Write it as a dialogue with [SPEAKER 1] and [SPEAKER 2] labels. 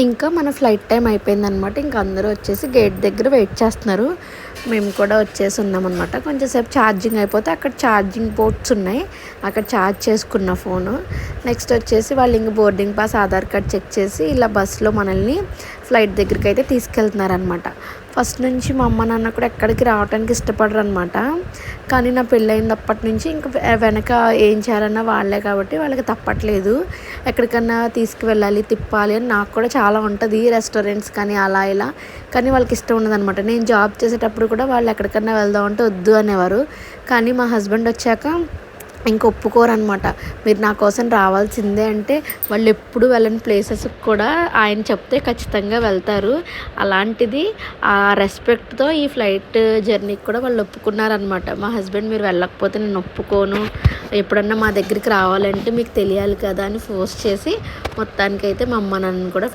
[SPEAKER 1] ఇంకా మన flight time అయిపోయిందనమాట. ఇంకా అందరూ వచ్చేసి గేట్ దగ్గర వెయిట్ చేస్తున్నారు. మేము కూడా వచ్చేసి ఉన్నామన్నమాట. కొంచెం సేపు ఛార్జింగ్ అయిపోతే అక్కడ ఛార్జింగ్ పోర్ట్స్ ఉన్నాయి, అక్కడ ఛార్జ్ చేసుకున్న ఫోను. నెక్స్ట్ వచ్చేసి వాళ్ళు ఇంక boarding pass, Aadhaar card check చేసి ఇలా బస్సులో మనల్ని ఫ్లైట్ దగ్గరికి అయితే తీసుకెళ్తున్నారనమాట. ఫస్ట్ నుంచి మా అమ్మ నాన్న కూడా ఎక్కడికి రావడానికి ఇష్టపడరు అనమాట. కానీ నా పెళ్ళైనప్పటి నుంచి ఇంక వెనక ఏం చేయాలన్నా వాళ్ళే కాబట్టి వాళ్ళకి తప్పట్లేదు. ఎక్కడికన్నా తీసుకువెళ్ళాలి, తిప్పాలి అని నాకు కూడా చాలా ఉంటుంది, రెస్టారెంట్స్ కానీ అలా ఇలా. కానీ వాళ్ళకి ఇష్టం ఉండదన్నమాట. నేను జాబ్ చేసేటప్పుడు కూడా వాళ్ళు ఎక్కడికన్నా వెళ్దాం అంటే వద్దు అనేవారు. కానీ మా హస్బెండ్ వచ్చాక ఇంక ఒప్పుకోరనమాట. మీరు నా కోసం రావాల్సిందే అంటే వాళ్ళు ఎప్పుడు వెళ్ళని ప్లేసెస్కి కూడా ఆయన చెప్తే ఖచ్చితంగా వెళ్తారు. అలాంటిది ఆ రెస్పెక్ట్తో ఈ ఫ్లైట్ జర్నీకి కూడా వాళ్ళు ఒప్పుకున్నారనమాట. మా హస్బెండ్ మీరు వెళ్ళకపోతే నేను ఒప్పుకోను, ఎప్పుడన్నా మా దగ్గరికి రావాలంటే మీకు తెలియాలి కదా అని ఫోర్స్ చేసి మొత్తానికైతే మా అమ్మ నన్ను కూడా